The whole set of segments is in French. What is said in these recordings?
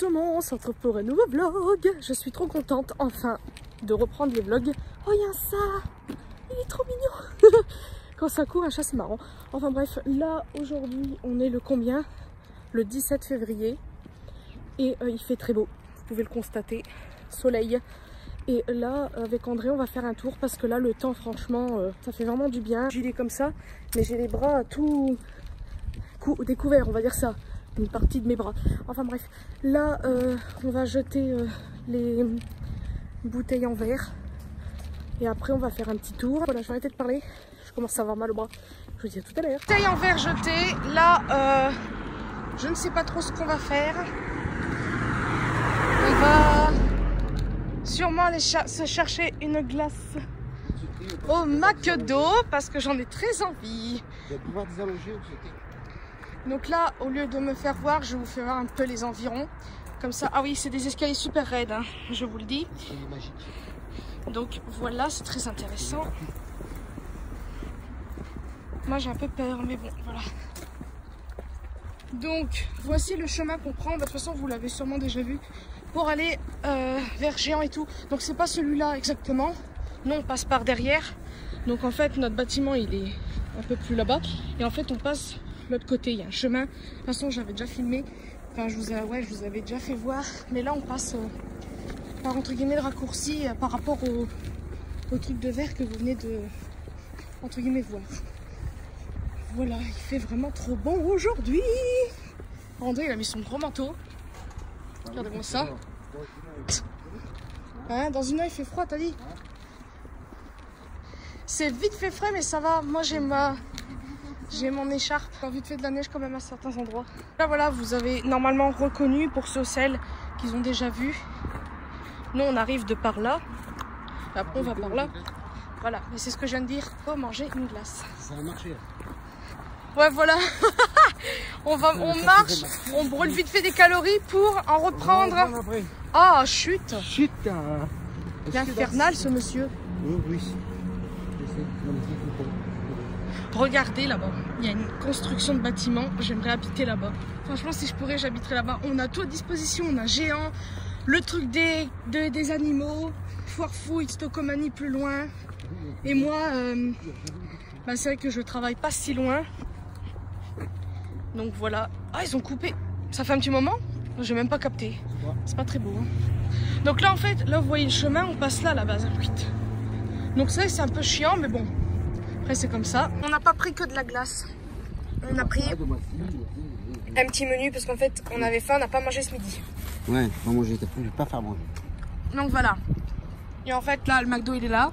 tout le monde, on se retrouve pour un nouveau vlog. Je suis trop contente enfin de reprendre les vlogs. Oh, il y a un chat, il est trop mignon. Quand ça court un chat c'est marrant. Enfin bref, là aujourd'hui on est le combien? Le 17 février. Et il fait très beau, vous pouvez le constater. Soleil. Et là avec André on va faire un tour parce que là le temps franchement ça fait vraiment du bien. Gilet comme ça mais j'ai les bras tout découverts, on va dire ça. Une partie de mes bras. Enfin bref, là on va jeter les bouteilles en verre. Et après on va faire un petit tour. Voilà, je vais arrêter de parler. Je commence à avoir mal au bras. Je vous dis à tout à l'heure. Bouteilles en verre jetées. Là, je ne sais pas trop ce qu'on va faire. On va sûrement aller se chercher une glace au McDo parce que j'en ai très envie. Donc là, au lieu de me faire voir, je vous fais voir un peu les environs. Comme ça, ah oui, c'est des escaliers super raides, hein, je vous le dis. Donc voilà, c'est très intéressant. Moi j'ai un peu peur, mais bon, voilà. Donc voici le chemin qu'on prend. De toute façon, vous l'avez sûrement déjà vu. Pour aller vers Géant et tout. Donc c'est pas celui-là exactement. Non, on passe par derrière. Donc en fait, notre bâtiment, il est un peu plus là-bas. Et en fait, on passe de l'autre côté. Il y a un chemin. De toute façon, j'avais déjà filmé. Enfin, je vous avais déjà fait voir. Mais là, on passe par entre guillemets le raccourci par rapport au truc de verre que vous venez de entre guillemets voir. Voilà, il fait vraiment trop bon aujourd'hui. André, il a mis son gros manteau. Regardez-moi ça. Hein, dans une heure, il fait froid, t'as dit? C'est vite fait frais, mais ça va. Moi, j'ai mon écharpe. J'ai vite fait de la neige quand même à certains endroits. Là, voilà, vous avez normalement reconnu pour ceux celles qu'ils ont déjà vu. Nous, on arrive de par là. Après, on va par là. Voilà, mais c'est ce que je viens de dire. Faut manger une glace. Ça va marcher. Ouais, voilà. on marche, on brûle vite fait des calories pour en reprendre. Ah, chute. Chute. Il est infernal ce monsieur. Oui. Regardez là-bas, il y a une construction de bâtiment. J'aimerais habiter là-bas. Franchement, si je pourrais, j'habiterais là-bas. On a tout à disposition. On a Géant, le truc des animaux, Foire Fouille, Stocomanie plus loin. Et moi, c'est vrai que je travaille pas si loin. Donc voilà. Ah, ils ont coupé. Ça fait un petit moment. J'ai même pas capté. C'est pas très beau. Hein. Donc là, en fait, là, vous voyez le chemin. On passe là, à la base. Donc ça, c'est un peu chiant, mais bon. Après, c'est comme ça. On n'a pas pris que de la glace. On a pris un petit menu parce qu'en fait, on avait faim. On n'a pas mangé ce midi. Ouais, pas manger. Je vais pas faire manger. Donc voilà. Et en fait, là, le McDo, il est là.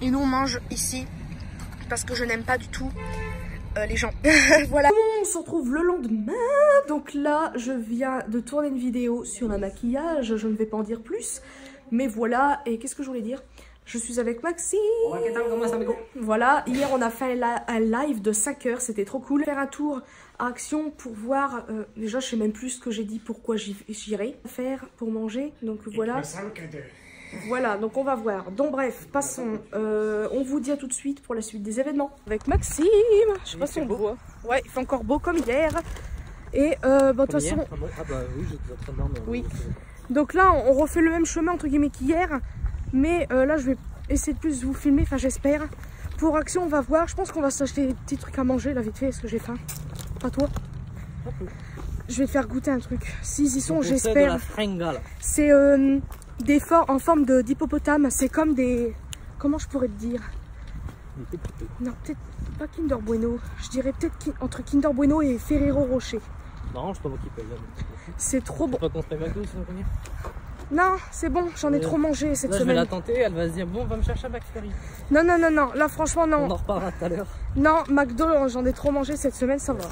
Et nous, on mange ici. Parce que je n'aime pas du tout les gens. Voilà. On se retrouve le lendemain. Donc là, je viens de tourner une vidéo sur un maquillage. Je ne vais pas en dire plus. Mais voilà. Et qu'est-ce que je voulais dire? Je suis avec Maxime. Voilà. Hier, on a fait un live de 5 heures. C'était trop cool. Faire un tour à Action pour voir. Déjà, je sais même plus ce que j'ai dit. Pourquoi j'irai faire pour manger. Donc voilà. Voilà, donc on va voir. Donc bref, passons. On vous dit à tout de suite pour la suite des événements. Avec Maxime. Je sais pas si on beau. Hein. Ouais, il fait encore beau comme hier. Et de toute façon... Ah bah oui, j'étais en train de dormir. Oui. Donc là, on refait le même chemin entre guillemets qu'hier. Mais là, je vais essayer de plus vous filmer. Enfin, j'espère. Pour Action, on va voir. Je pense qu'on va s'acheter des petits trucs à manger là vite fait. Est-ce que j'ai faim? Pas toi? Je vais te faire goûter un truc. S'ils y sont, j'espère. C'est... des forts en forme d'hippopotame, c'est comme des... Comment je pourrais te dire? Non, peut-être pas Kinder Bueno. Je dirais peut-être entre Kinder Bueno et Ferrero Rocher. Non, c'est pas moi qui paye. C'est trop bon. Pas qu'on se paye McDo, c'est premier. Non, c'est bon, j'en ai trop mangé cette semaine. Je vais la tenter, elle va se dire bon, on va me chercher un McFlurry. Non, là franchement non. On en reparlera tout à l'heure. Non, McDo, j'en ai trop mangé cette semaine, ça va.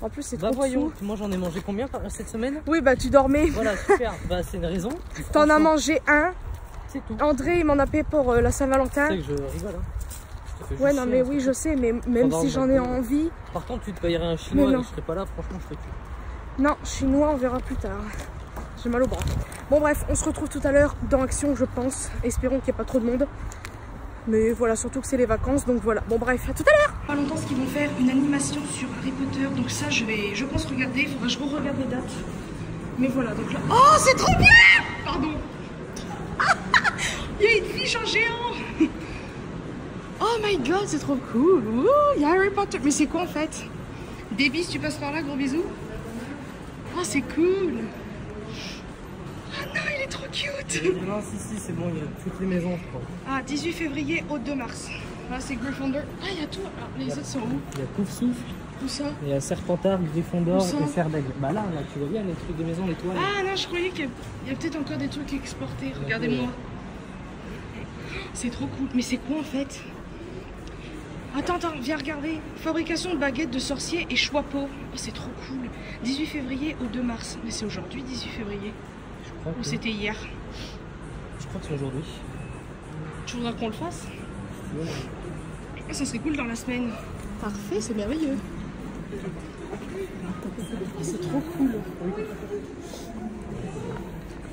En plus, c'est trop voyons, moi j'en ai mangé combien cette semaine? Oui, bah tu dormais. Voilà, super, bah c'est une raison. T'en as mangé un. C'est tout. André, il m'en a payé pour la Saint-Valentin. Tu sais que je rigole, hein. Ouais, non, mais oui, je sais, mais même si j'en ai envie. Par contre, tu te payerais un chinois et je serais pas là, franchement, je serais cul. Non, chinois, on verra plus tard. J'ai mal au bras. Bon, bref, on se retrouve tout à l'heure dans Action, je pense. Espérons qu'il n'y ait pas trop de monde. Mais voilà, surtout que c'est les vacances, donc voilà. Bon, bref, à tout à l'heure. Pas longtemps, ce qu'ils vont faire une animation sur Harry Potter. Donc ça, je pense regarder. Il faudra que je re-regarde les dates. Mais voilà, donc là... Oh, c'est trop bien! Pardon. Il y a une fiche en géant. Oh my god, c'est trop cool. Il y a Harry Potter. Mais c'est quoi en fait? Des bis, tu passes par là, gros bisous. Oh, c'est cool. Oh non, il est trop cute. Non, si, c'est bon, il y a toutes les maisons, je crois. Ah, 18 février au 2 mars. Là, c'est Gryffondor. Ah, il y a tout. Alors, les autres sont où? Il y a Poufsouffle. Où ça? Il y a Serpentard, Gryffondor Où ça? et Ferdaigle. Bah là, tu vois bien les trucs de maison, les toiles. Ah non, je croyais qu'il y a peut-être encore des trucs exportés. Regardez-moi. C'est trop cool. Mais c'est quoi en fait? Attends, viens regarder. Fabrication de baguettes de sorciers et choix-peau. Oh, c'est trop cool. 18 février au 2 mars. Mais c'est aujourd'hui, 18 février. Ou c'était hier? Je crois que c'est aujourd'hui. Tu voudrais qu'on le fasse? Ouais. Ah, ça serait cool dans la semaine. Parfait, c'est merveilleux. C'est trop cool.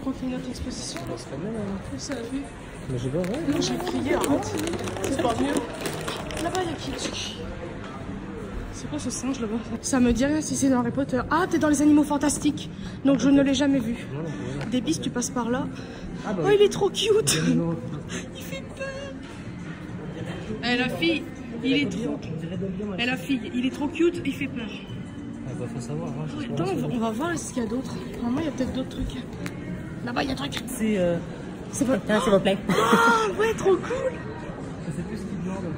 On fait notre exposition. Ça serait bien, hein. Ça a vu. Mais j'ai pas, ouais. Non, j'ai crié, arrête. C'est pas mieux. Là-bas, il y a qui? C'est quoi ce singe là-bas? Ça me dit rien si c'est dans Harry Potter. Ah, t'es dans les animaux fantastiques. Donc je ne l'ai jamais vu. Des bis, tu passes par là. Ah bah oh, oui. il est trop cute. Il fait peur. Eh, la fille, il est trop... Eh, la fille, il est trop cute, il fait peur. Ah bah faut savoir. Hein, Attends, on va voir ce qu'il y a d'autre. Normalement, il y a peut-être d'autres trucs. Là-bas, il y a un truc. C'est pas... Tiens, s'il vous plaît. Ah, ouais, trop cool. Je sais plus ce qu'il demande.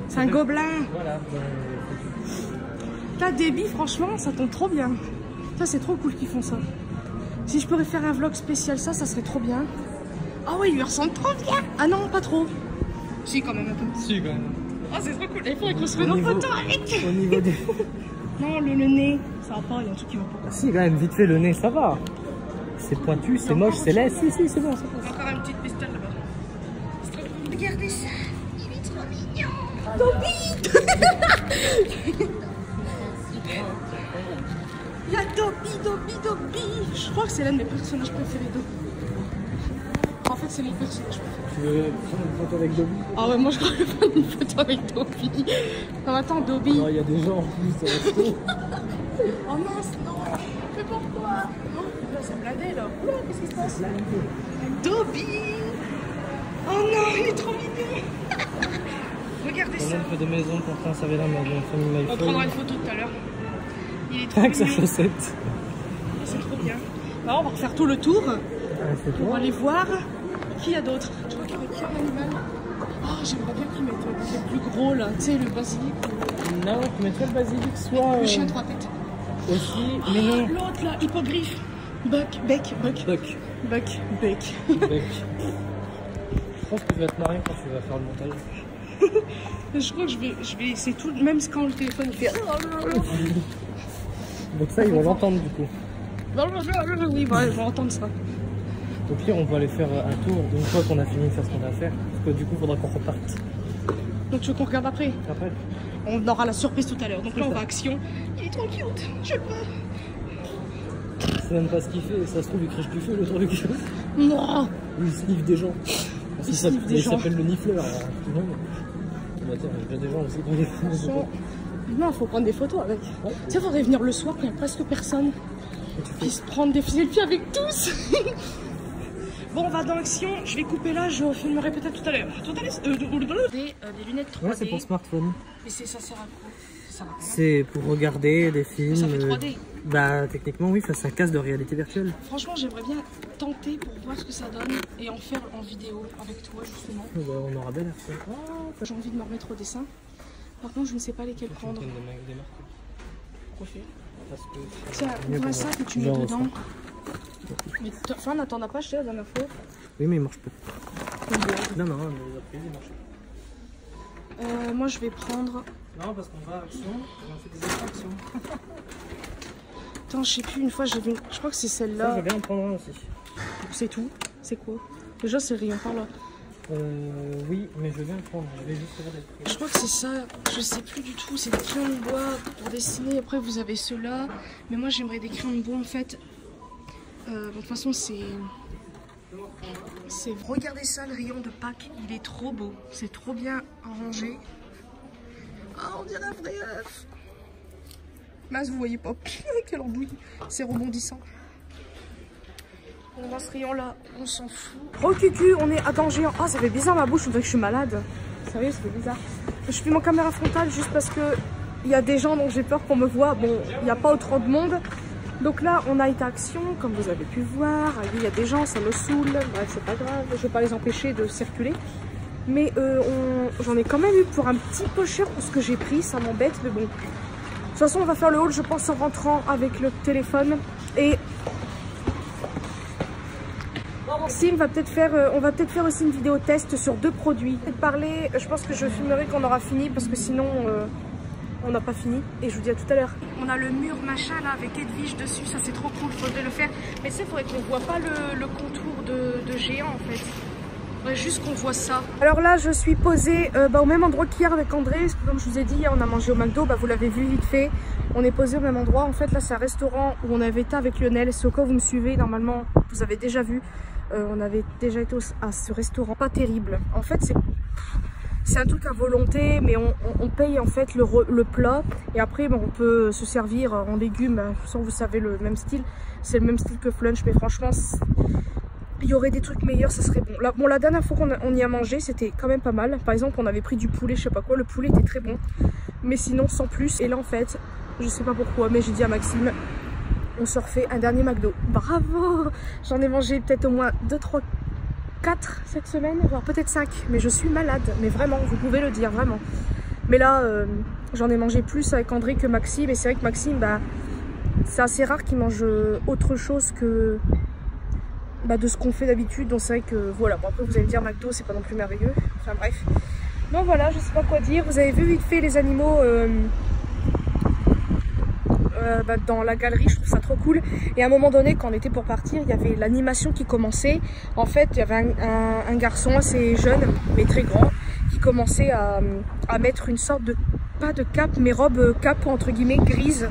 C'est un gobelin. Voilà. T'as des billes, franchement, ça tombe trop bien. Ça, c'est trop cool qu'ils font ça. Si je pourrais faire un vlog spécial, ça serait trop bien. Ah ouais, il lui ressemble trop bien. Ah non, pas trop. Si, quand même un peu. Si, quand même. Ah, c'est trop cool. Il faudrait qu'on se fasse une photo avec. Au niveau des... Non, le nez, ça va pas, il y a un truc qui va pas. Ah si, quand même, vite fait, le nez, ça va. C'est pointu, c'est moche, c'est laid. Si, c'est bon, ça Il y a encore une petite pistole là-bas. C'est trop cool. Regardez ça, il est trop mignon. Dobby. Il y a Dobby. Je crois que c'est l'un de mes personnages préférés, Dobby. En fait, c'est mon personnage préféré. Tu veux prendre une photo avec Dobby? Ah ouais, moi je crois que je vais prendre une photo avec Dobby. Non, attends, Dobby. Non, il y a des gens en plus, ça va trop. Oh mince, non. Mais pourquoi? Non, là, c'est bladé là. Oula, qu'est-ce qui se passe? Dobby. Oh non, il est trop mignon. Regardez On ça. a un peu de maison pour Prince Avélin, mais on fait une On prendra une photo tout à l'heure. Il est trop avec sa mignon. chaussette. C'est trop bien. Bah, on va refaire tout le tour. Ah, c'est On va toi. aller voir qui y a d'autres. Tu vois qu'il y avait qu'un animal. Oh, j'aimerais bien qu'ils mettent le plus gros là. Tu sais, le basilic. Non, tu mettrais le basilic, soit... Le chien 3 têtes. Aussi, mais non. L'autre là, hippogriffe. Buck. Buck. Je pense que tu vas te marrer quand tu vas faire le montage. Je crois que je vais c'est tout, même quand le téléphone il fait. Donc ça, ils vont l'entendre du coup. Oui, bah, je vais entendre ça. Au pire, on va aller faire un tour une fois qu'on a fini de faire ce qu'on a à faire. Parce que du coup, il faudra qu'on reparte. Donc tu veux qu'on regarde après? Après. On aura la surprise tout à l'heure. Donc là, on va action. Il est trop cute. Je le veux. C'est même pas ce qu'il fait. Ça se trouve, il crèche du feu le truc. Non. Il sniffe des gens. Il sniffe des gens. Il s'appelle le nifleur. Alors, tu vois. Bah, tiens, il y a des gens aussi qui ont des photos. Non, faut prendre des photos avec. Ouais. Tu sais, faudrait venir le soir quand il n'y a presque personne. Puis se prendre des selfies avec tous. Bon, on va dans l'action. Je vais couper là. Je filmerai peut-être tout à l'heure. Des lunettes 3D. Ouais, c'est pour smartphone. Mais ça sert à quoi? Ça sert à quoi? C'est pour regarder des films. Ça fait 3D. Bah, techniquement, oui, ça casse de réalité virtuelle. Franchement, j'aimerais bien tenter pour voir ce que ça donne et en faire en vidéo avec toi, justement. Bah, on aura bien l'air ça. J'ai envie de me remettre au dessin. Par contre, je ne sais pas lesquels prendre. Quoi faire? Parce que... Tiens, ouvre un sac que tu mets Genre dedans. Mais enfin, n'en as pas acheté la dernière fois? Oui, mais il marche pas. Non, mais après, il marche pas. Moi, je vais prendre... Non, parce qu'on va à Action, on fait des extractions. Attends, je sais plus, une fois, j'ai vu... Je crois que c'est Ça, celle-là. je vais en prendre un aussi. C'est tout? C'est quoi? Déjà, c'est rien par là. Oui, mais je viens le prendre, je vais juste regarder. Je crois que c'est ça, je sais plus du tout, c'est des crayons de bois pour dessiner, après vous avez ceux-là, mais moi j'aimerais des crayons de bois en fait. De toute façon c'est... Regardez ça, le rayon de Pâques, il est trop beau, c'est trop bien rangé. Ah, on dirait un vrai œuf. Mince, vous voyez pas, quelle embouille, c'est rebondissant. Dans ce rayon là, on s'en fout. Oh cucu, on est à danger. Ah, ça fait bizarre ma bouche, on dirait que je suis malade. Sérieux, ça fait bizarre. Je suis mon caméra frontale juste parce que il y a des gens dont j'ai peur qu'on me voit. Bon, il n'y a pas autant de monde. Donc là, on a été à Action, comme vous avez pu voir. Il y a des gens, ça me saoule. Bref, c'est pas grave, je vais pas les empêcher de circuler. Mais j'en ai quand même eu pour un petit peu cher pour ce que j'ai pris, ça m'embête. Mais bon, de toute façon, on va faire le haul, je pense, en rentrant avec le téléphone. Et si on va peut-être faire aussi une vidéo test sur 2 produits. Parler, je pense que je filmerai quand on aura fini parce que sinon on n'a pas fini. Et je vous dis à tout à l'heure. On a le mur machin là avec Edwige dessus, ça c'est trop cool, faudrait le faire. Mais c'est faudrait qu'on voit pas le contour de géant en fait. Faudrait juste qu'on voit ça. Alors là je suis posée au même endroit qu'hier avec André. Parce que comme je vous ai dit, hier on a mangé au McDo, vous l'avez vu vite fait. On est posé au même endroit. En fait là c'est un restaurant où on avait été avec Lionel. Et si au cas où vous me suivez, normalement vous avez déjà vu. On avait déjà été à ce restaurant, pas terrible. En fait, c'est un truc à volonté, mais on paye en fait le plat. Et après, bon, on peut se servir en légumes, sans vous savez le même style. C'est le même style que Flunch, mais franchement, il y aurait des trucs meilleurs, ça serait bon. La dernière fois qu'on y a mangé, c'était quand même pas mal. Par exemple, on avait pris du poulet, je sais pas quoi. Le poulet était très bon, mais sinon sans plus. Et là, en fait, je sais pas pourquoi, mais j'ai dit à Maxime, on se refait un dernier McDo. Bravo! J'en ai mangé peut-être au moins 2, 3, 4 cette semaine, voire peut-être 5. Mais je suis malade, mais vraiment, vous pouvez le dire, vraiment. Mais là, j'en ai mangé plus avec André que Maxime. Et c'est vrai que Maxime, bah, c'est assez rare qu'il mange autre chose que de ce qu'on fait d'habitude. Donc c'est vrai que voilà. Bon, après, vous allez me dire, McDo, c'est pas non plus merveilleux. Enfin bref. Donc voilà, je sais pas quoi dire. Vous avez vu vite fait les animaux dans la galerie, je trouve ça trop cool. Et à un moment donné, quand on était pour partir, il y avait l'animation qui commençait. En fait, il y avait un garçon assez jeune, mais très grand, qui commençait à mettre une sorte de, pas de cape, mais robe cape entre guillemets grise.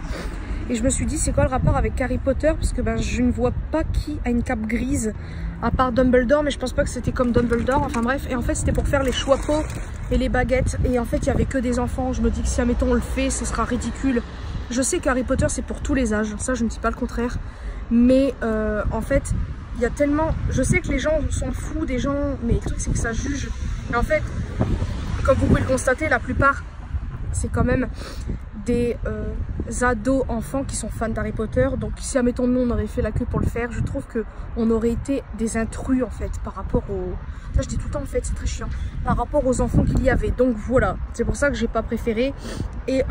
Et je me suis dit, c'est quoi le rapport avec Harry Potter? Parce que je ne vois pas qui a une cape grise, à part Dumbledore, mais je pense pas que c'était comme Dumbledore. Enfin bref, et en fait, c'était pour faire les choix-peaux et les baguettes. Et en fait, il y avait que des enfants. Je me dis que si, admettons, on le fait, ce sera ridicule. Je sais qu'Harry Potter c'est pour tous les âges, ça je ne dis pas le contraire, mais en fait il y a tellement, je sais que les gens s'en foutent des gens, mais le truc c'est que ça juge, et en fait comme vous pouvez le constater, la plupart c'est quand même des ados enfants qui sont fans d'Harry Potter. Donc si admettons nous on aurait fait la queue pour le faire, je trouve que on aurait été des intrus en fait par rapport aux, ça je dis tout le temps en fait, c'est très chiant, par rapport aux enfants qu'il y avait. Donc voilà, c'est pour ça que j'ai pas préféré. Et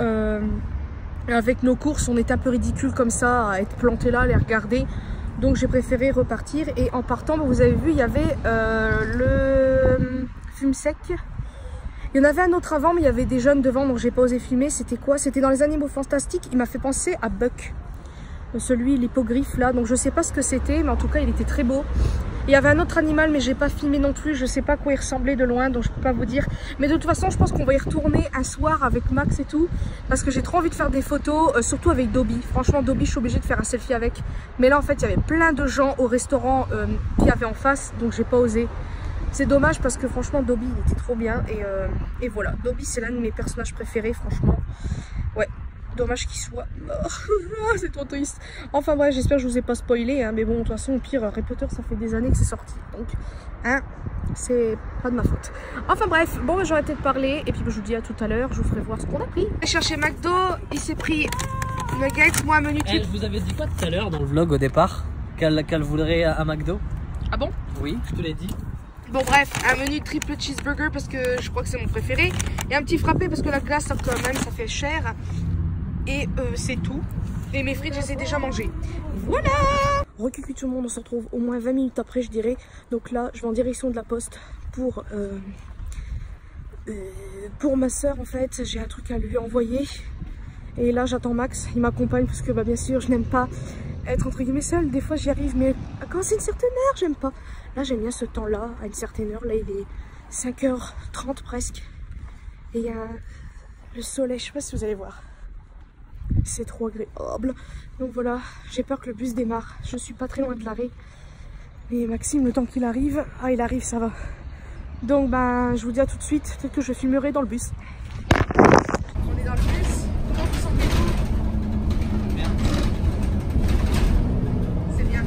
avec nos courses, on est un peu ridicule comme ça, à être planté là, à les regarder. Donc j'ai préféré repartir. Et en partant, vous avez vu, il y avait le fume sec. Il y en avait un autre avant, mais il y avait des jeunes devant, donc j'ai pas osé filmer. C'était quoi? C'était dans les Animaux Fantastiques. Il m'a fait penser à Buck. Celui, l'hippogriffe là. Donc je sais pas ce que c'était, mais en tout cas, il était très beau. Il y avait un autre animal, mais j'ai pas filmé non plus. Je sais pas à quoi il ressemblait de loin, donc je peux pas vous dire. Mais de toute façon, je pense qu'on va y retourner un soir avec Max et tout. Parce que j'ai trop envie de faire des photos, surtout avec Dobby. Franchement, Dobby, je suis obligée de faire un selfie avec. Mais là, en fait, il y avait plein de gens au restaurant qu'il y avait en face, donc j'ai pas osé. C'est dommage parce que franchement, Dobby, il était trop bien. Et voilà, Dobby, c'est l'un de mes personnages préférés, franchement. Ouais. Dommage qu'il soit mort. C'est trop triste. Enfin bref, j'espère que je vous ai pas spoilé, hein, mais bon, de toute façon, au pire, Harry Potter, ça fait des années que c'est sorti. Donc, hein, c'est pas de ma faute. Enfin bref, bon, j'aurais peut-être parlé. Et puis, je vous dis à tout à l'heure, je vous ferai voir ce qu'on a pris. J'ai cherché McDo, il s'est pris nuggets, moi un menu type. Je vous avais dit quoi tout à l'heure dans le vlog au départ? Qu'elle voudrait un McDo? Ah bon? Oui, je te l'ai dit. Bon bref, un menu triple cheeseburger parce que je crois que c'est mon préféré. Et un petit frappé parce que la glace, quand même, ça fait cher. Et c'est tout. Et mes frites, je les ai déjà mangées. Voilà! Recucu tout le monde, on se retrouve au moins 20 minutes après, je dirais. Donc là, je vais en direction de la poste pour ma soeur, en fait. J'ai un truc à lui envoyer. Et là, j'attends Max. Il m'accompagne parce que, bien sûr, je n'aime pas être entre guillemets seule. Des fois, j'y arrive, mais quand c'est une certaine heure, j'aime pas. Là, j'aime bien ce temps-là, à une certaine heure. Là, il est 5h30 presque. Et il y a le soleil, je sais pas si vous allez voir. C'est trop agréable. Donc voilà, j'ai peur que le bus démarre. Je suis pas très loin de l'arrêt. Et Maxime, le temps qu'il arrive, il arrive, ça va. Donc je vous dis à tout de suite. Peut-être que je filmerai dans le bus. On est dans le bus. Comment vous sentez-vous? Bien. C'est bien.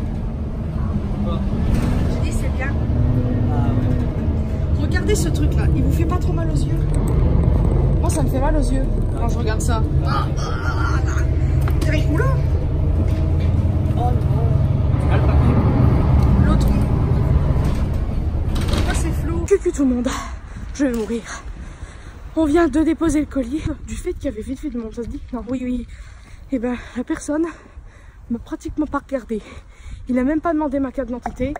Bon. Regardez ce truc là, il vous fait pas trop mal aux yeux? Moi ça me fait mal aux yeux quand je regarde ça. T'es où là? Oh non. L'autre. Pourquoi c'est flou? Cucu tout le monde, je vais mourir. On vient de déposer le colis. Du fait qu'il y avait vite fait de monde, ça se dit? Non, oui. Et ben la personne m'a pratiquement pas regardé. Il a même pas demandé ma carte d'identité.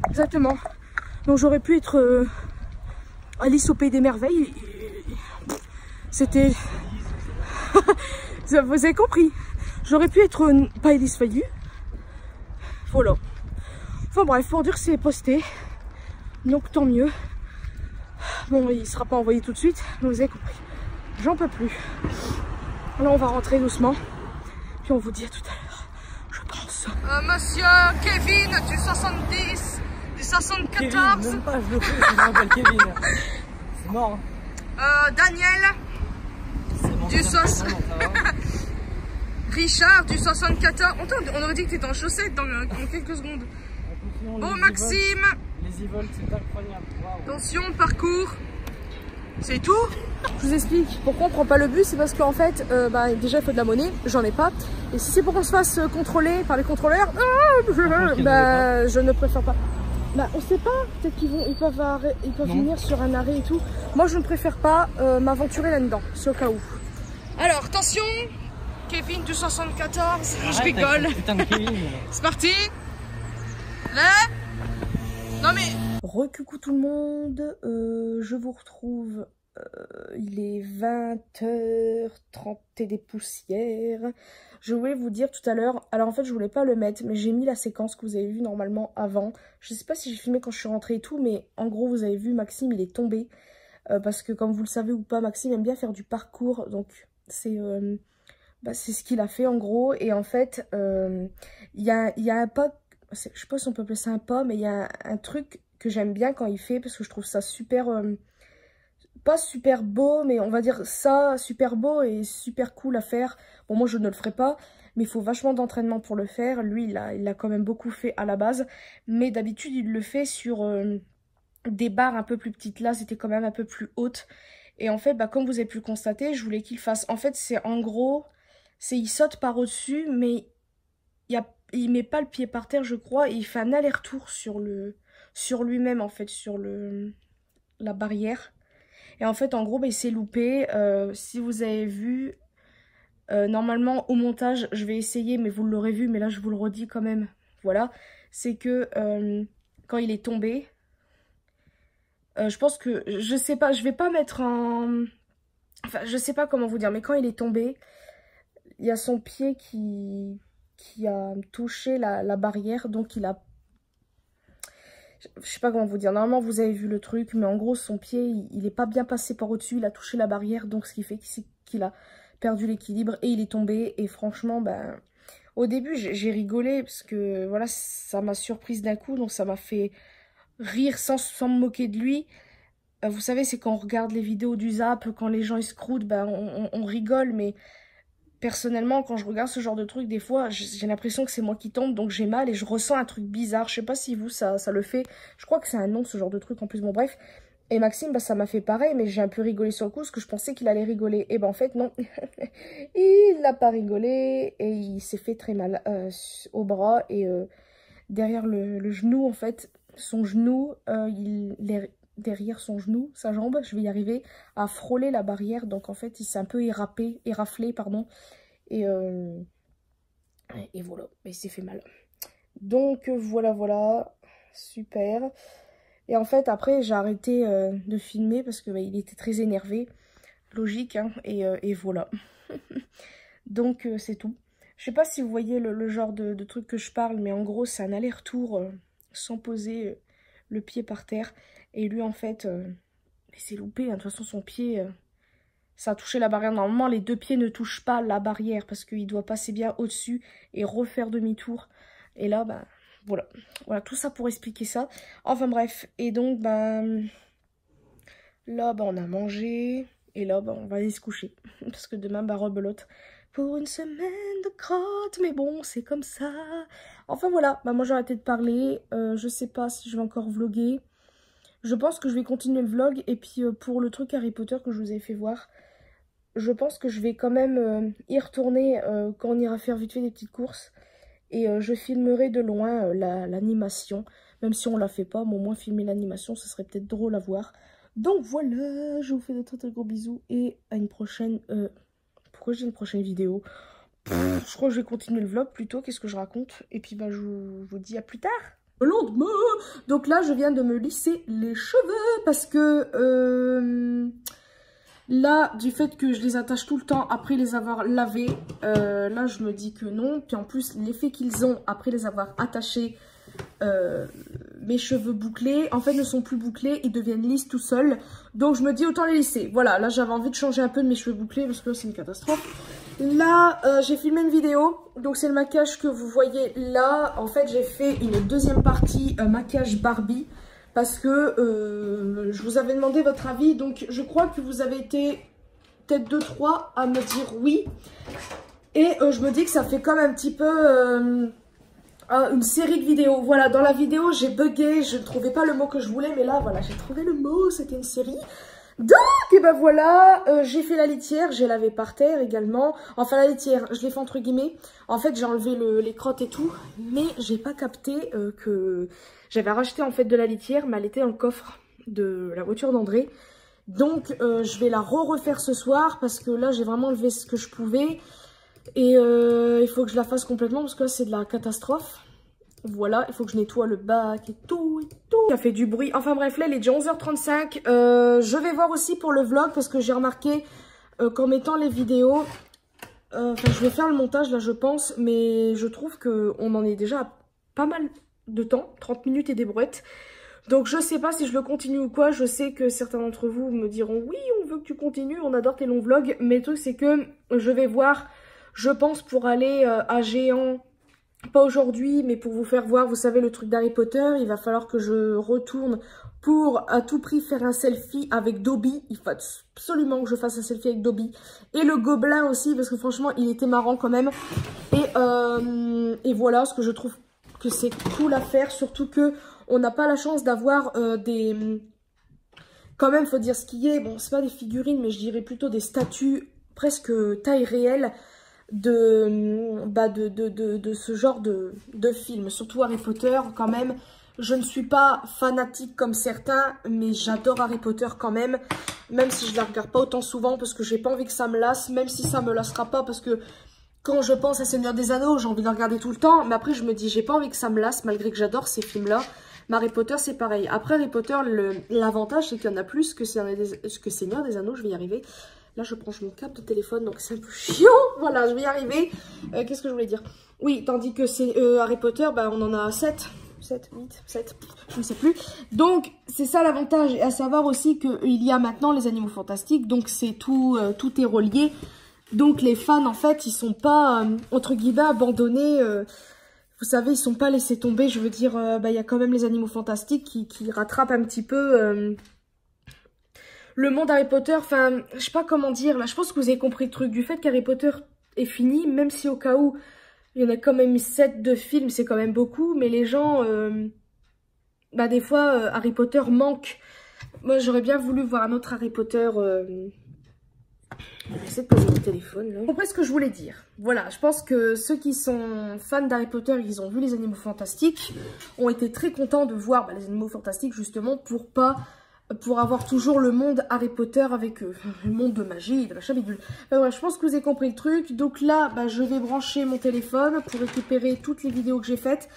Exactement. Donc j'aurais pu être Alice au Pays des Merveilles. C'était... Vous avez compris. J'aurais pu être pas Alice Faillu. Voilà. Enfin bref, pour dire que c'est posté. Donc tant mieux. Bon, il sera pas envoyé tout de suite. Mais vous avez compris. J'en peux plus. Là on va rentrer doucement. Puis on vous dit à tout à l'heure. Je pense. Monsieur Kevin du 70. Du 74. Kevin, même pas, je le fais, je m'appelle Kevin. C'est mort. Daniel. Bon, du 60. Richard du 74. On aurait dit que t'étais en chaussettes dans quelques secondes. Bon, Maxime. Les e-volts, c'est incroyable. Wow. Attention, parcours. C'est tout. Je vous explique pourquoi on prend pas le bus. C'est parce qu'en fait, déjà il faut de la monnaie. J'en ai pas. Et si c'est pour qu'on se fasse contrôler par les contrôleurs, je ne préfère pas. Bah, on sait pas, peut-être ils peuvent venir sur un arrêt et tout. Moi, je ne préfère pas m'aventurer là-dedans, c'est au cas où. Alors, attention, Kevin du 74, je rigole. C'est parti. Là. Non mais... Recoucou tout le monde, je vous retrouve, il est 20h30 et des poussières. Je voulais vous dire tout à l'heure, alors en fait je voulais pas le mettre, mais j'ai mis la séquence que vous avez vue normalement avant. Je sais pas si j'ai filmé quand je suis rentrée et tout, mais en gros vous avez vu Maxime il est tombé. Parce que comme vous le savez ou pas, Maxime aime bien faire du parcours, donc c'est ce qu'il a fait en gros. Et en fait, il y a un pas, je sais pas si on peut appeler ça un pas, mais il y a un truc que j'aime bien quand il fait, parce que je trouve ça super... pas super beau, mais on va dire ça, super beau et super cool à faire. Bon, moi, je ne le ferai pas, mais il faut vachement d'entraînement pour le faire. Lui, il l'a quand même beaucoup fait à la base, mais d'habitude, il le fait sur des barres un peu plus petites. Là, c'était quand même un peu plus haute. Et en fait, comme vous avez pu le constater, je voulais qu'il fasse... En fait, c'est en gros, il saute par au-dessus, mais il met pas le pied par terre, je crois, et il fait un aller-retour sur lui-même, en fait, sur la barrière. Et en fait, en gros, il s'est loupé. Si vous avez vu, normalement, au montage, je vais essayer, mais vous l'aurez vu, mais là, je vous le redis quand même. Voilà. C'est que quand il est tombé, je pense que, je sais pas, je vais pas mettre en... Enfin, je sais pas comment vous dire, mais quand il est tombé, il y a son pied qui a touché la barrière, donc il a... Je sais pas comment vous dire, normalement vous avez vu le truc, mais en gros son pied il est pas bien passé par au-dessus, il a touché la barrière, donc ce qui fait qu'il a perdu l'équilibre et il est tombé. Et franchement, au début j'ai rigolé parce que voilà, ça m'a surprise d'un coup, donc ça m'a fait rire sans me moquer de lui. Vous savez, c'est quand on regarde les vidéos du Zap, quand les gens ils scroutent, on rigole, mais... Personnellement, quand je regarde ce genre de truc, des fois, j'ai l'impression que c'est moi qui tombe, donc j'ai mal et je ressens un truc bizarre. Je sais pas si vous, ça le fait. Je crois que c'est un nom, ce genre de truc, en plus. Bon, bref. Et Maxime, ça m'a fait pareil, mais j'ai un peu rigolé sur le coup, parce que je pensais qu'il allait rigoler. Et en fait, non. Il n'a pas rigolé, et il s'est fait très mal au bras, et derrière le genou, en fait, son genou, derrière son genou, sa jambe, je vais y arriver, à frôler la barrière. Donc en fait, il s'est un peu éraflé, pardon. Et voilà, il s'est fait mal. Donc voilà, super. Et en fait, après, j'ai arrêté de filmer parce que il était très énervé. Logique, hein, et voilà. Donc c'est tout. Je sais pas si vous voyez le genre de truc que je parle, mais en gros, c'est un aller-retour sans poser le pied par terre. Et lui, en fait, il s'est loupé. Hein. De toute façon, son pied, ça a touché la barrière. Normalement, les deux pieds ne touchent pas la barrière parce qu'il doit passer bien au-dessus et refaire demi-tour. Et là, voilà. Voilà, tout ça pour expliquer ça. Enfin, bref. Et donc, là, on a mangé. Et là, on va aller se coucher. Parce que demain, rebelote. Pour une semaine de crotte. Mais bon, c'est comme ça. Enfin, voilà. Moi, j'ai arrêté de parler. Je sais pas si je vais encore vlogger. je pense que je vais continuer le vlog. Et puis pour le truc Harry Potter que je vous ai fait voir, je pense que je vais quand même y retourner quand on ira faire vite fait des petites courses. Et je filmerai de loin l'animation. Même si on la fait pas, mais au moins filmer l'animation, ce serait peut-être drôle à voir. Donc voilà, je vous fais de très très gros bisous. Et à une prochaine... pourquoi j'ai une prochaine vidéo? Je crois que je vais continuer le vlog plutôt. Qu'est-ce que je raconte? Et puis bah, je vous dis à plus tard. Le lendemain. Donc là, je viens de me lisser les cheveux parce que... là, du fait que je les attache tout le temps après les avoir lavés, là je me dis que non. Puis en plus, l'effet qu'ils ont après les avoir attachés, mes cheveux bouclés, en fait ne sont plus bouclés, ils deviennent lisses tout seuls. Donc je me dis autant les lisser. Voilà, là j'avais envie de changer un peu de mes cheveux bouclés parce que c'est une catastrophe. Là, j'ai filmé une vidéo, donc c'est le maquillage que vous voyez là. En fait, j'ai fait une deuxième partie maquillage Barbie. Parce que je vous avais demandé votre avis, donc je crois que vous avez été peut-être 2-3 à me dire oui. Et je me dis que ça fait comme un petit peu une série de vidéos. Voilà, dans la vidéo j'ai bugué, je ne trouvais pas le mot que je voulais, mais là voilà, j'ai trouvé le mot, c'était une série. Donc, et ben voilà, j'ai fait la litière, j'ai lavé par terre également. Enfin, la litière, je l'ai fait entre guillemets. En fait, j'ai enlevé les crottes et tout, mais j'ai pas capté que j'avais racheté en fait de la litière, mais elle était dans le coffre de la voiture d'André. Donc, je vais la refaire ce soir parce que là, j'ai vraiment enlevé ce que je pouvais. Et il faut que je la fasse complètement parce que là, c'est de la catastrophe. Voilà, il faut que je nettoie le bac et tout et tout. Ça fait du bruit. Enfin bref, là il est déjà 11h35. Je vais voir aussi pour le vlog parce que j'ai remarqué qu'en mettant les vidéos, enfin je vais faire le montage là je pense, mais je trouve qu'on en est déjà à pas mal de temps, 30 minutes et des brouettes. Donc je sais pas si je le continue ou quoi. Je sais que certains d'entre vous me diront oui on veut que tu continues, on adore tes longs vlogs. Mais le truc c'est que je vais voir, je pense pour aller à Géant. Pas aujourd'hui, mais pour vous faire voir, vous savez, le truc d'Harry Potter, il va falloir que je retourne pour à tout prix faire un selfie avec Dobby. Il faut absolument que je fasse un selfie avec Dobby. Et le gobelin aussi, parce que franchement, il était marrant quand même. Et voilà, parce que je trouve que c'est cool à faire, surtout que on n'a pas la chance d'avoir des... Quand même, faut dire ce qui est. Bon, c'est pas des figurines, mais je dirais plutôt des statues presque taille réelle. De ce genre de film, surtout Harry Potter quand même. Je ne suis pas fanatique comme certains, mais j'adore Harry Potter quand même si je la regarde pas autant souvent parce que j'ai pas envie que ça me lasse, même si ça me lassera pas parce que quand je pense à Seigneur des Anneaux, j'ai envie de la regarder tout le temps, mais après je me dis j'ai pas envie que ça me lasse malgré que j'adore ces films-là. Mais Harry Potter c'est pareil. Après Harry Potter, l'avantage c'est qu'il y en a plus que Seigneur des Anneaux, je vais y arriver. Là, je branche mon câble de téléphone, donc c'est un peu chiant. Voilà, je vais y arriver. Qu'est-ce que je voulais dire? Oui, tandis que c'est Harry Potter, bah, on en a 7, 8, 7, je ne sais plus. Donc, c'est ça l'avantage. Et à savoir aussi qu'il y a maintenant les Animaux Fantastiques. Donc, c'est tout, tout est relié. Donc, les fans, en fait, ils sont pas, entre guillemets, abandonnés. Vous savez, ils sont pas laissés tomber. Je veux dire, bah, y a quand même les Animaux Fantastiques qui rattrapent un petit peu... le monde Harry Potter, enfin, je sais pas comment dire, là, je pense que vous avez compris le truc du fait qu'Harry Potter est fini, même si au cas où, il y en a quand même 7 de films, c'est quand même beaucoup, mais les gens, bah des fois, Harry Potter manque. Moi, j'aurais bien voulu voir un autre Harry Potter, j'essaie de poser mon téléphone, là. Vous comprenez ce que je voulais dire. Voilà, je pense que ceux qui sont fans d'Harry Potter, ils ont vu les Animaux Fantastiques, ont été très contents de voir les Animaux Fantastiques, justement, pour avoir toujours le monde Harry Potter avec le monde de magie, de machin bidule. Ouais, je pense que vous avez compris le truc. Donc là, bah, je vais brancher mon téléphone pour récupérer toutes les vidéos que j'ai faites.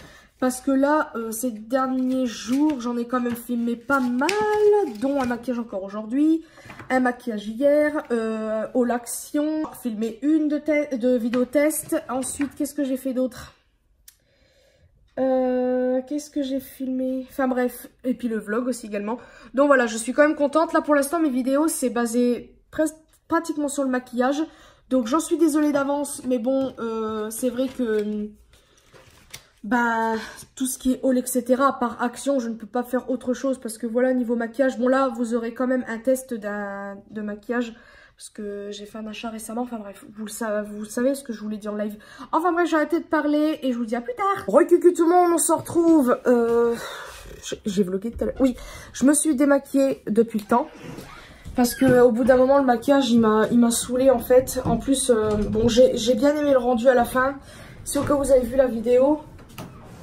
Parce que là, ces derniers jours, j'en ai quand même filmé pas mal, dont un maquillage encore aujourd'hui, un maquillage hier, au l'action, filmé une de vidéo test. Ensuite, qu'est-ce que j'ai fait d'autre? Qu'est-ce que j'ai filmé? Enfin bref, et puis le vlog aussi également. Donc voilà, je suis quand même contente. Là pour l'instant mes vidéos c'est basé pratiquement sur le maquillage. Donc j'en suis désolée d'avance, mais bon c'est vrai que bah tout ce qui est haul etc. par action je ne peux pas faire autre chose parce que voilà niveau maquillage. Bon là vous aurez quand même un test de maquillage. Parce que j'ai fait un achat récemment, enfin bref, vous savez ce que je voulais dire en live. Enfin bref, j'ai arrêté de parler et je vous dis à plus tard. Recucu tout le monde, on se retrouve j'ai vlogué tout à l'heure. Oui, je me suis démaquillée depuis le temps. Parce que au bout d'un moment, le maquillage, il m'a saoulée en fait. En plus, bon, j'ai bien aimé le rendu à la fin. Si au cas où vous avez vu la vidéo.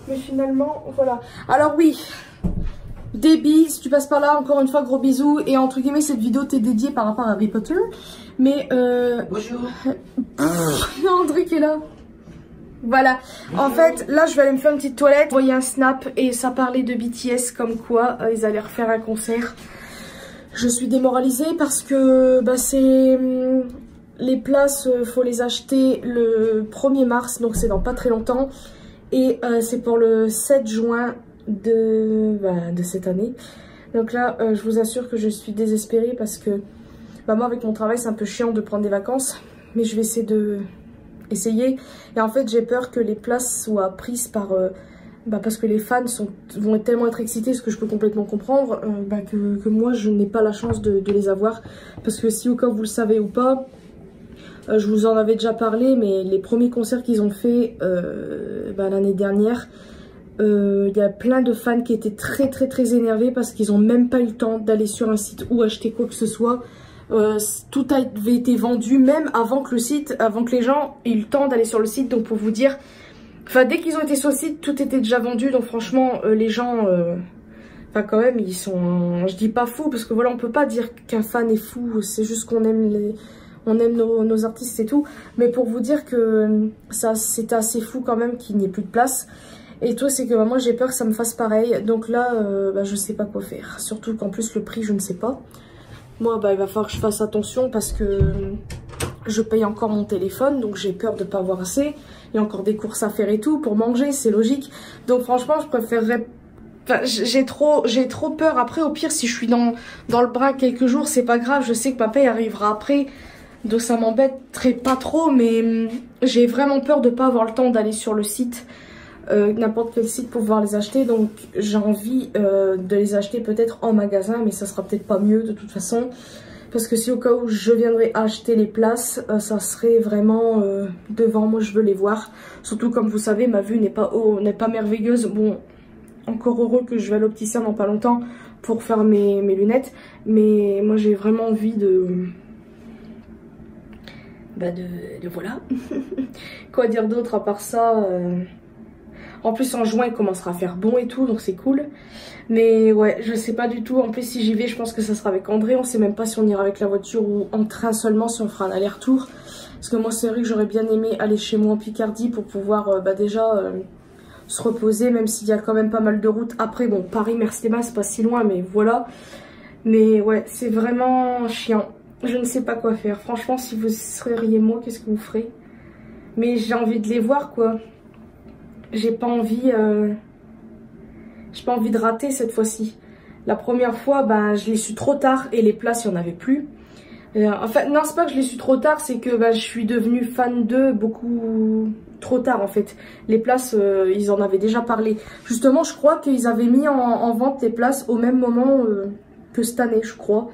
Mais finalement, voilà. Alors oui, Déby, si tu passes par là, encore une fois, gros bisous. Et entre guillemets, cette vidéo t'est dédiée par rapport à Harry Potter. Mais Bonjour. André qui est là. Voilà, en fait, là je vais aller me faire une petite toilette. Vous voyez un snap et ça parlait de BTS comme quoi ils allaient refaire un concert. Je suis démoralisée parce que bah, c'est les places, faut les acheter le 1er mars, donc c'est dans pas très longtemps. Et c'est pour le 7 juin de cette année. Donc là, je vous assure que je suis désespérée parce que bah, moi avec mon travail c'est un peu chiant de prendre des vacances. Mais je vais essayer et en fait j'ai peur que les places soient prises par parce que les fans vont tellement être excités, ce que je peux complètement comprendre, que moi je n'ai pas la chance de les avoir. Parce que si au cas où vous le savez ou pas, je vous en avais déjà parlé, mais les premiers concerts qu'ils ont fait l'année dernière, il y a plein de fans qui étaient très énervés parce qu'ils n'ont même pas eu le temps d'aller sur un site ou acheter quoi que ce soit. Tout avait été vendu même avant que les gens aient eu le temps d'aller sur le site. Donc pour vous dire, dès qu'ils ont été sur le site, tout était déjà vendu. Donc franchement, les gens, quand même, ils sont, je dis pas fous parce que voilà, on peut pas dire qu'un fan est fou. C'est juste qu'on aime nos artistes et tout. Mais pour vous dire que ça, c'était assez fou quand même qu'il n'y ait plus de place. Et tout, c'est que moi j'ai peur que ça me fasse pareil. Donc là, je sais pas quoi faire. Surtout qu'en plus le prix, je ne sais pas. Moi, il va falloir que je fasse attention parce que je paye encore mon téléphone. Donc, j'ai peur de ne pas avoir assez. Il y a encore des courses à faire et tout pour manger, c'est logique. Donc, franchement, je préférerais... j'ai trop peur. Après, au pire, si je suis dans le bras quelques jours, c'est pas grave. Je sais que ma paye arrivera après. Donc, ça m'embêterait pas trop. Mais j'ai vraiment peur de ne pas avoir le temps d'aller sur le site. N'importe quel site pour pouvoir les acheter, donc j'ai envie de les acheter peut-être en magasin, mais ça sera peut-être pas mieux de toute façon, parce que si au cas où je viendrais acheter les places, ça serait vraiment devant. Moi je veux les voir, surtout comme vous savez ma vue n'est pas merveilleuse. Bon, encore heureux que je vais à l'opticien dans pas longtemps pour faire mes lunettes, mais moi j'ai vraiment envie de voilà. Quoi dire d'autre à part ça? En plus en juin il commencera à faire bon et tout, donc c'est cool. Mais ouais, je sais pas du tout. En plus si j'y vais, je pense que ça sera avec André. On sait même pas si on ira avec la voiture ou en train seulement, si on fera un aller-retour. Parce que moi c'est vrai que j'aurais bien aimé aller chez moi en Picardie pour pouvoir se reposer, même s'il y a quand même pas mal de routes. Après bon, Paris-Merstema c'est pas si loin, mais voilà. Mais ouais, c'est vraiment chiant. Je ne sais pas quoi faire. Franchement, si vous seriez moi, qu'est-ce que vous ferez? Mais j'ai envie de les voir quoi. J'ai pas envie de rater cette fois-ci. La première fois, je l'ai su trop tard et les places, il n'y en avait plus. En fait, non, c'est pas que je l'ai su trop tard, c'est que je suis devenue fan d'eux beaucoup trop tard en fait. Les places, ils en avaient déjà parlé. Justement, je crois qu'ils avaient mis en vente les places au même moment que cette année, je crois,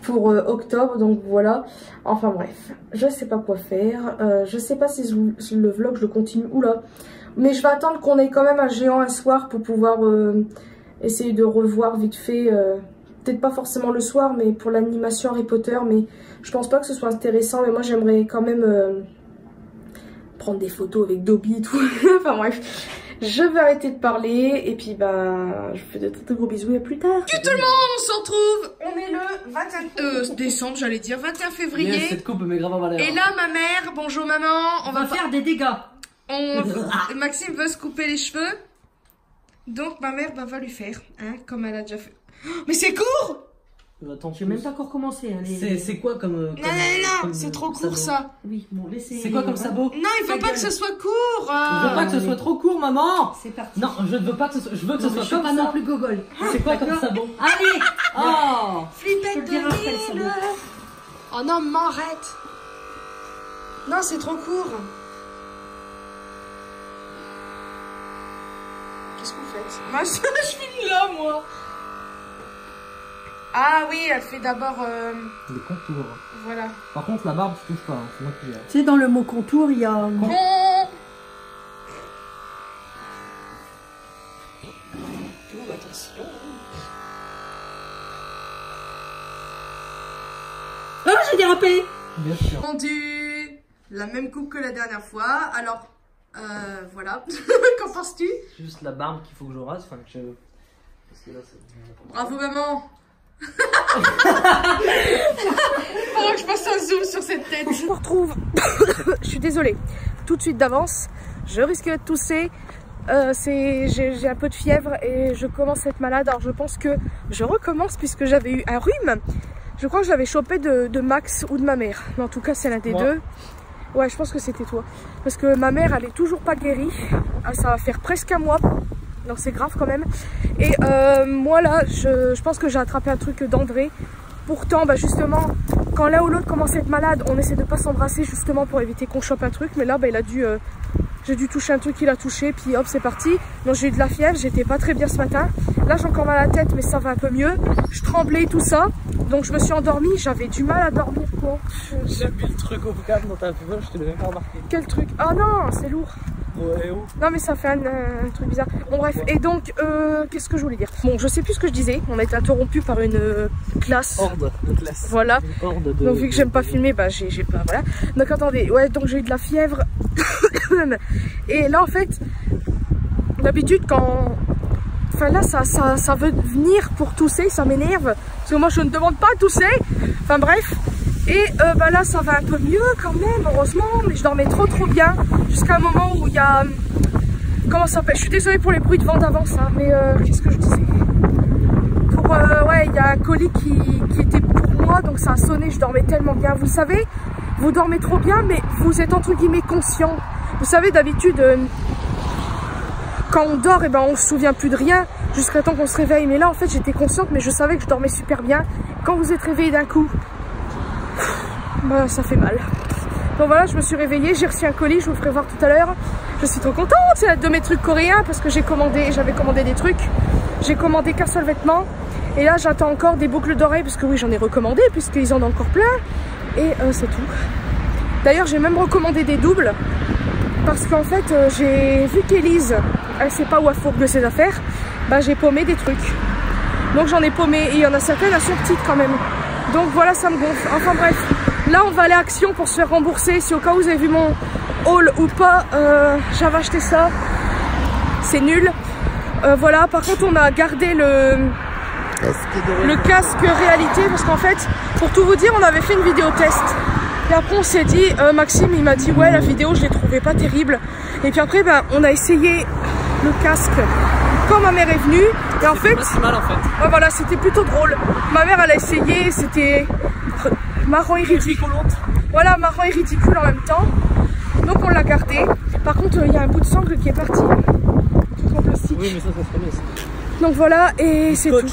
pour octobre, donc voilà. Enfin bref, je sais pas quoi faire. Je sais pas si le vlog, je le continue. Oula. Mais je vais attendre qu'on ait quand même un géant un soir pour pouvoir essayer de revoir vite fait. Peut-être pas forcément le soir, mais pour l'animation Harry Potter. Mais je pense pas que ce soit intéressant. Mais moi j'aimerais quand même prendre des photos avec Dobby et tout. Enfin bref, je vais arrêter de parler. Et puis je vous fais de très gros bisous et à plus tard. Salut tout le monde, on se retrouve. On est le 21 décembre, j'allais dire 21 février. Yes, cette coupe met grave en valeur. Et là ma mère, bonjour maman. On va faire des dégâts. Maxime veut se couper les cheveux. Donc ma mère va lui faire, hein, comme elle a déjà fait. Oh, mais c'est court! Attends, J'ai même pas encore commencé. C'est quoi comme... Non, c'est trop court sabot. ça. Oui, bon, laissez. C'est quoi comme sabot? Non, il faut pas que ce soit court. Je veux pas que ce soit trop court, maman. C'est parti. Non, je ne veux pas que ce soit... Je veux que ce soit je suis comme pas ça. non plus gogol. C'est quoi comme sabot? Allez. Oh. Flippette de Je le dirai après, le Lille. Oh non, maman, arrête. Non, c'est trop court. Qu'est-ce que vous faites? Moi, je finis là, moi. Ah oui, elle fait d'abord... Les contours. Voilà. Par contre, la barbe, je touche pas. Hein. C'est moi qui gère. Tu sais, dans le mot contour, il y a... attention. Ah, j'ai dérapé. Bien sûr. Rendu la même coupe que la dernière fois. Alors, voilà. Qu'en penses-tu? Juste la barbe qu'il faut que je rase. Enfin, que je... Parce que là, c'est... Bravo maman. Faudra que je fasse un zoom sur cette tête. Je me retrouve. Je suis désolée. Tout de suite d'avance. Je risque de tousser. J'ai un peu de fièvre et je commence à être malade. Alors je pense que je recommence puisque j'avais eu un rhume. Je crois que je l'avais chopé de Max ou de ma mère. Mais en tout cas, c'est l'un des deux. Ouais, je pense que c'était toi. Parce que ma mère, elle est toujours pas guérie. Ça va faire presque un mois. Donc c'est grave quand même. Et moi là, je pense que j'ai attrapé un truc d'André. Pourtant, bah justement, quand l'un ou l'autre commence à être malade, on essaie de pas s'embrasser justement pour éviter qu'on chope un truc. Mais là, bah, il a dû... j'ai dû toucher un truc qu'il a touché, puis hop, c'est parti. Donc j'ai eu de la fièvre, j'étais pas très bien ce matin. Là, j'ai encore mal à la tête, mais ça va un peu mieux. Je tremblais, tout ça. Donc je me suis endormie, j'avais du mal à dormir, quoi. J'ai mis le truc au câble dans ta poubelle, je te l'ai même pas remarqué. Quel truc? Ah non, c'est lourd. Ouais, oh. Non mais ça fait un truc bizarre. Bon bref, et donc, qu'est-ce que je voulais dire? Bon, je sais plus ce que je disais. On a été interrompu par une classe. Horde de classe. Voilà. Une horde de... Donc vu que j'aime pas filmer, bah j'ai pas, voilà. Donc attendez, ouais, donc j'ai eu de la fièvre. Et là en fait, d'habitude quand... Enfin là ça veut venir pour tousser, ça m'énerve. Parce que moi je ne demande pas à tousser. Enfin bref. Et bah là ça va un peu mieux quand même, heureusement. Mais je dormais trop bien. Jusqu'à un moment où il y a... Comment ça s'appelle? Je suis désolée pour les bruits de vent d'avance, hein, mais qu'est-ce que je disais? Pour, ouais, il y a un colis qui était pour moi, donc ça a sonné, je dormais tellement bien. Vous savez, vous dormez trop bien, mais vous êtes entre guillemets conscient. Vous savez, d'habitude, quand on dort, et ben, on se souvient plus de rien jusqu'à temps qu'on se réveille. Mais là, en fait, j'étais consciente, mais je savais que je dormais super bien. Quand vous êtes réveillé d'un coup, bah, ça fait mal. Donc voilà, je me suis réveillée, j'ai reçu un colis, je vous ferai voir tout à l'heure. Je suis trop contente, c'est de mes trucs coréens parce que j'avais commandé des trucs. J'ai commandé qu'un seul vêtement. Et là, j'attends encore des boucles d'oreilles parce que oui, j'en ai recommandé puisqu'ils en ont encore plein. Et c'est tout. D'ailleurs, j'ai même recommandé des doubles parce qu'en fait, j'ai vu qu'Élise, elle sait pas où elle fourgue ses affaires. Bah, j'ai paumé des trucs. Donc j'en ai paumé et il y en a certaines, elles sont petites quand même. Donc voilà, ça me gonfle. Enfin bref, là on va aller à Action pour se faire rembourser. Si au cas où vous avez vu mon haul ou pas, j'avais acheté ça. C'est nul. Voilà, par contre on a gardé le casque réalité parce qu'en fait, pour tout vous dire, on avait fait une vidéo test. Et après on s'est dit, Maxime il m'a dit ouais la vidéo je l'ai trouvée pas terrible. Et puis après ben, on a essayé le casque quand ma mère est venue. Et en fait, pas si mal en fait. Ouais, voilà, c'était plutôt drôle. Ma mère elle a essayé, c'était marrant et ridicule. Voilà, marrant et ridicule en même temps. Donc on l'a gardé. Par contre il y a un bout de sangle qui est parti. Tout en plastique. Oui mais ça serait bien ça. Donc voilà, et c'est tout.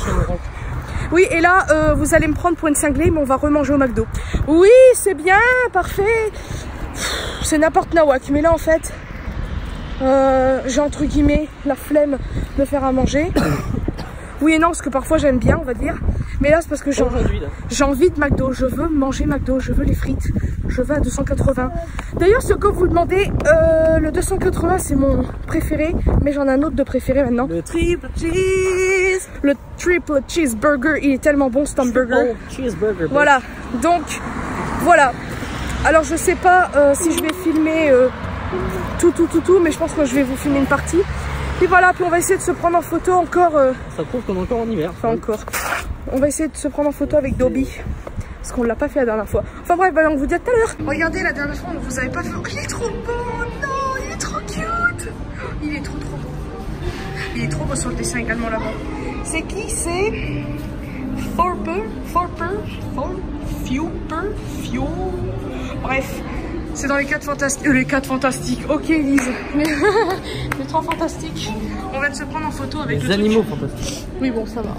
Oui, et là, vous allez me prendre pour une cinglée, mais on va remanger au McDo. Oui, c'est bien, parfait. C'est n'importe nawak, mais là, en fait, j'ai entre guillemets la flemme de faire à manger. Oui et non, parce que parfois j'aime bien, on va dire. Mais là, c'est parce que j'ai envie de McDo. Je veux manger McDo, je veux les frites. Je veux à 280. D'ailleurs, ce que vous demandez, le 280, c'est mon préféré. Mais j'en ai un autre de préféré maintenant. Le triple cheese. Le triple cheeseburger, il est tellement bon, ce hamburger. Cheeseburger. Voilà, donc, voilà. Alors, je sais pas si je vais filmer tout, mais je pense que je vais vous filmer une partie. Et voilà, puis on va essayer de se prendre en photo encore. Ça prouve qu'on est encore en hiver. Enfin, encore. On va essayer de se prendre en photo avec Dobby. Parce qu'on l'a pas fait la dernière fois. Enfin bref, bah, on vous dit à tout à l'heure. Regardez, la dernière fois, on vous avait pas fait. Oh, il est trop beau! Non, il est trop cute! Il est trop beau. Il est trop beau sur le dessin également là-bas. C'est qui? C'est Few. Bref, c'est dans les 4 fantastiques. Les 4 fantastiques. Ok, Elise. Les 3 fantastiques. On va se prendre en photo avec les animaux fantastiques. Oui, bon, ça va.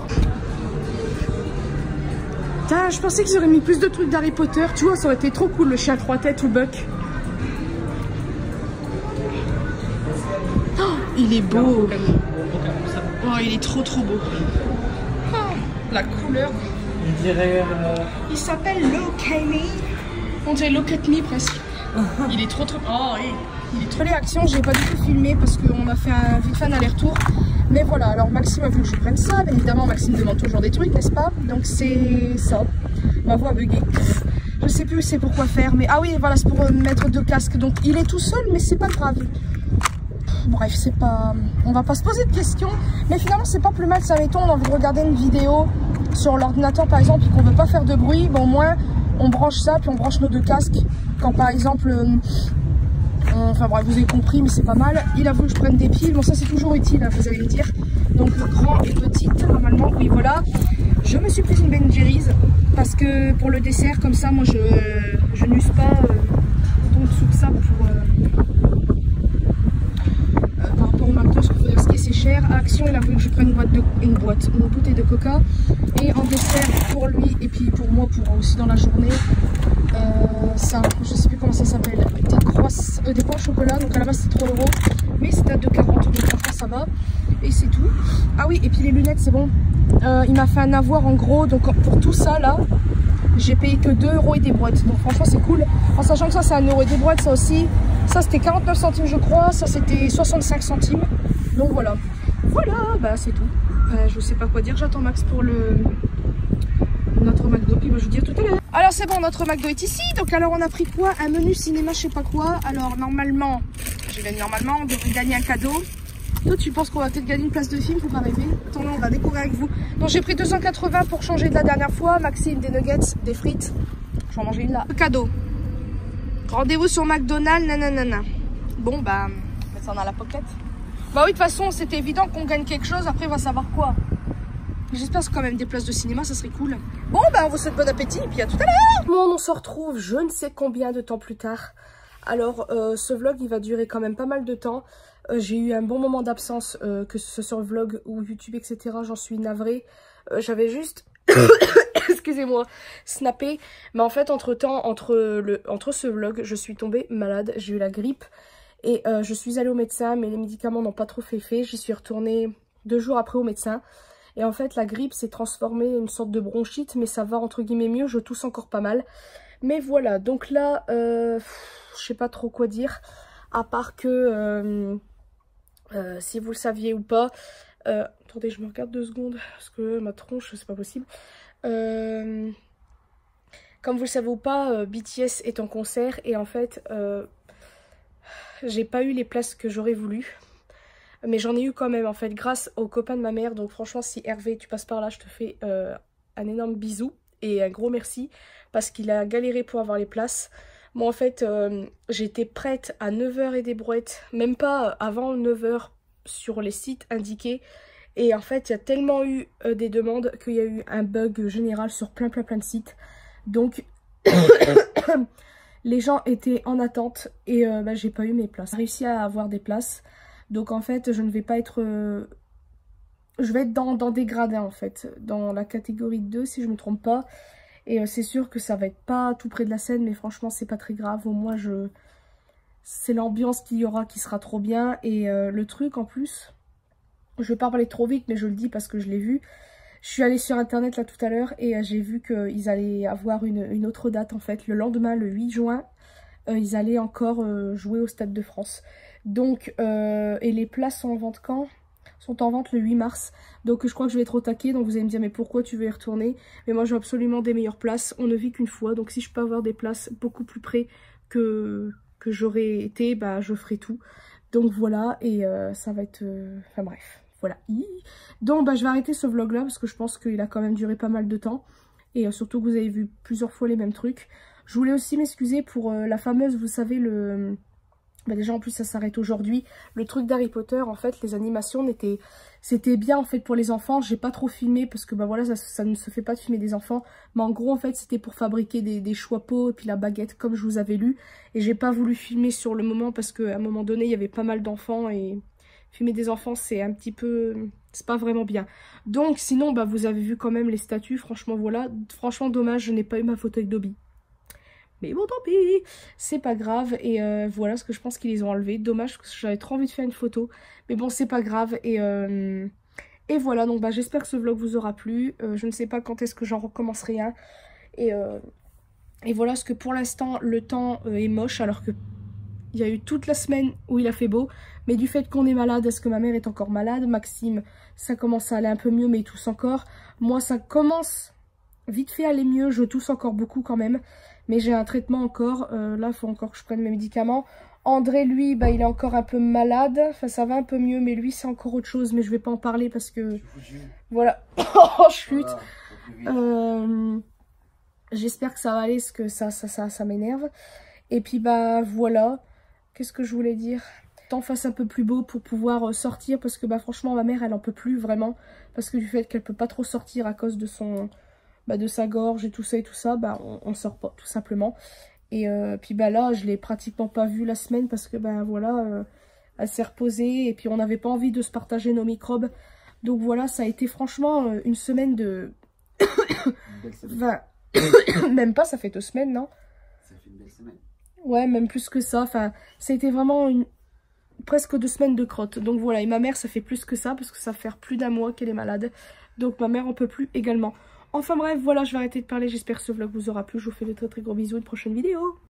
Putain, je pensais qu'ils auraient mis plus de trucs d'Harry Potter. Tu vois, ça aurait été trop cool, le chien à 3 têtes ou Buck. Oh, il est beau. Oh, il est trop beau. Oh, la couleur. Je dirais... Il s'appelle Look at Me. On dirait Look at Me presque. Il est trop... Oh, il est trop les actions. J'ai pas du tout filmé parce qu'on a fait vite fait un aller-retour. Mais voilà, alors Maxime a voulu que je prenne ça. Bien évidemment, Maxime demande toujours des trucs, n'est-ce pas? Donc c'est ça. Ma voix a bugué. Je sais plus c'est pourquoi faire, mais ah oui, voilà, c'est pour mettre 2 casques. Donc il est tout seul, mais c'est pas grave. Bref, c'est pas... On va pas se poser de questions. Mais finalement, c'est pas plus mal. Ça mettons, on a envie de regarder une vidéo sur l'ordinateur, par exemple, et qu'on veut pas faire de bruit. Bon, au moins, on branche ça, puis on branche nos 2 casques. Quand, par exemple... Enfin bref, vous avez compris, mais c'est pas mal. Il a voulu que je prenne des piles. Bon, ça, c'est toujours utile, hein, vous allez me dire. Donc, grand et petite, normalement. Oui, voilà. Je me suis prise une Ben Jerry's. Parce que pour le dessert, comme ça, moi, je n'use pas autant de sous que ça pour... par rapport au McDo, parce qu'il faut dire ce qui est cher. À Action, il a voulu que je prenne une bouteille de coca. Et en dessert pour lui et puis pour moi, pour aussi dans la journée, ça, je sais plus comment ça s'appelle, des pains au chocolat. Donc à la base c'était 3 €, mais c'était à 2,40 €, donc franchement ça va. Et c'est tout. Ah oui, et puis les lunettes, c'est bon. Il m'a fait un avoir en gros, donc pour tout ça là, j'ai payé que 2 € et des boîtes. Donc franchement c'est cool. En sachant que ça c'est 1 € et des boîtes, ça aussi. Ça c'était 49 centimes je crois, ça c'était 65 centimes. Donc voilà. Voilà, bah c'est tout. Je sais pas quoi dire, j'attends Max pour notre McDo, puis je vous dis à tout à l'heure. Alors c'est bon, notre McDo est ici. Donc alors on a pris quoi? Un menu cinéma, je sais pas quoi. Alors normalement, on devrait gagner un cadeau. Toi tu penses qu'on va peut-être gagner une place de film? Faut pas rêver. Attends, on va découvrir avec vous. Donc j'ai pris 280 pour changer de la dernière fois. Maxime, des nuggets, des frites. Je vais en manger une là. Le cadeau. Rendez-vous sur McDonald's, nanana. Bon bah, mettre ça dans la pocket. Bah oui, de toute façon, c'était évident qu'on gagne quelque chose. Après, on va savoir quoi. J'espère que c'est quand même des places de cinéma, ça serait cool. Bon, bah, on vous souhaite bon appétit, et puis à tout à l'heure. Bon, on se retrouve je ne sais combien de temps plus tard. Alors, ce vlog, il va durer quand même pas mal de temps. J'ai eu un bon moment d'absence, que ce soit sur le vlog ou YouTube, etc. J'en suis navrée. J'avais juste... excusez-moi, snappé. Mais en fait, entre-temps, entre ce vlog, je suis tombée malade. J'ai eu la grippe. Et je suis allée au médecin, mais les médicaments n'ont pas trop fait effet. J'y suis retournée 2 jours après au médecin. Et en fait, la grippe s'est transformée en une sorte de bronchite, mais ça va entre guillemets mieux. Je tousse encore pas mal. Mais voilà, donc là, je sais pas trop quoi dire. À part que, si vous le saviez ou pas... attendez, je me regarde 2 secondes, parce que ma tronche, c'est pas possible. Comme vous le savez ou pas, BTS est en concert. Et en fait... j'ai pas eu les places que j'aurais voulu, mais j'en ai eu quand même en fait grâce aux copains de ma mère. Donc franchement, si Hervé tu passes par là, je te fais un énorme bisou et un gros merci parce qu'il a galéré pour avoir les places. Moi en fait j'étais prête à 9 h et des brouettes, même pas avant 9 h sur les sites indiqués. Et en fait il y a tellement eu des demandes qu'il y a eu un bug général sur plein de sites. Donc les gens étaient en attente et bah, j'ai pas eu mes places. J'ai réussi à avoir des places. Donc en fait, je ne vais pas être... je vais être dans des gradins en fait. Dans la catégorie 2 si je me trompe pas. Et c'est sûr que ça va être pas tout près de la scène. Mais franchement, c'est pas très grave. Au moins, c'est l'ambiance qu'il y aura qui sera trop bien. Et le truc en plus, je vais pas parler trop vite mais je le dis parce que je l'ai vu. Je suis allée sur internet là tout à l'heure et j'ai vu qu'ils allaient avoir une autre date en fait. Le lendemain, le 8 juin, ils allaient encore jouer au Stade de France. Donc, et les places sont en vente quand? Sont en vente le 8 mars. Donc je crois que je vais être au taquet. Donc vous allez me dire mais pourquoi tu veux y retourner? Mais moi j'ai absolument des meilleures places. On ne vit qu'une fois. Donc si je peux avoir des places beaucoup plus près que j'aurais été, bah je ferai tout. Donc voilà et ça va être... Enfin bref. Voilà. Donc bah, je vais arrêter ce vlog là parce que je pense qu'il a quand même duré pas mal de temps. Et surtout que vous avez vu plusieurs fois les mêmes trucs. Je voulais aussi m'excuser pour la fameuse, vous savez, bah, déjà en plus ça s'arrête aujourd'hui. Le truc d'Harry Potter, en fait les animations c'était bien en fait pour les enfants. J'ai pas trop filmé parce que bah voilà ça ne se fait pas de filmer des enfants. Mais en gros en fait c'était pour fabriquer des choix-peaux et puis la baguette comme je vous avais lu. Et j'ai pas voulu filmer sur le moment parce qu'à un moment donné il y avait pas mal d'enfants et... Filmer des enfants, c'est un petit peu... C'est pas vraiment bien. Donc, sinon, bah, vous avez vu quand même les statues. Franchement, voilà. Franchement, dommage, je n'ai pas eu ma photo avec Dobby. Mais bon, tant pis. C'est pas grave. Et voilà ce que je pense qu'ils les ont enlevés. Dommage, parce que j'avais trop envie de faire une photo. Mais bon, c'est pas grave. Et voilà, donc bah, j'espère que ce vlog vous aura plu. Je ne sais pas quand est-ce que j'en recommencerai un. Et voilà, parce que pour l'instant, le temps est moche. Alors que Il y a eu toute la semaine où il a fait beau, mais du fait qu'on est malade, est-ce que ma mère est encore malade? Maxime, ça commence à aller un peu mieux, mais il tousse encore. Moi, ça commence vite fait à aller mieux, je tousse encore beaucoup quand même, mais j'ai un traitement encore. Là, il faut encore que je prenne mes médicaments. André, lui, bah, il est encore un peu malade, enfin ça va un peu mieux, mais lui, c'est encore autre chose, mais je vais pas en parler parce que... Voilà, oh, chute. J'espère que ça va aller, parce que ça m'énerve. Et puis, bah, voilà. Qu'est-ce que je voulais dire? Temps fasse un peu plus beau pour pouvoir sortir, parce que, bah, franchement, ma mère, elle en peut plus, vraiment. Parce que du fait qu'elle peut pas trop sortir à cause de son... Bah, de sa gorge et tout ça, bah, on sort pas, tout simplement. Et puis, bah, là, je l'ai pratiquement pas vue la semaine, parce que, bah, voilà, elle s'est reposée, et puis on n'avait pas envie de se partager nos microbes. Donc, voilà, ça a été franchement une semaine de... Enfin, même pas, ça fait 2 semaines, non? Ça fait une belle semaine. Ouais, même plus que ça. Enfin, ça a été vraiment presque 2 semaines de crotte. Donc voilà, et ma mère, ça fait plus que ça, parce que ça fait plus d'1 mois qu'elle est malade. Donc ma mère en peut plus également. Enfin bref, voilà, je vais arrêter de parler. J'espère que ce vlog vous aura plu. Je vous fais de très très gros bisous. Une prochaine vidéo.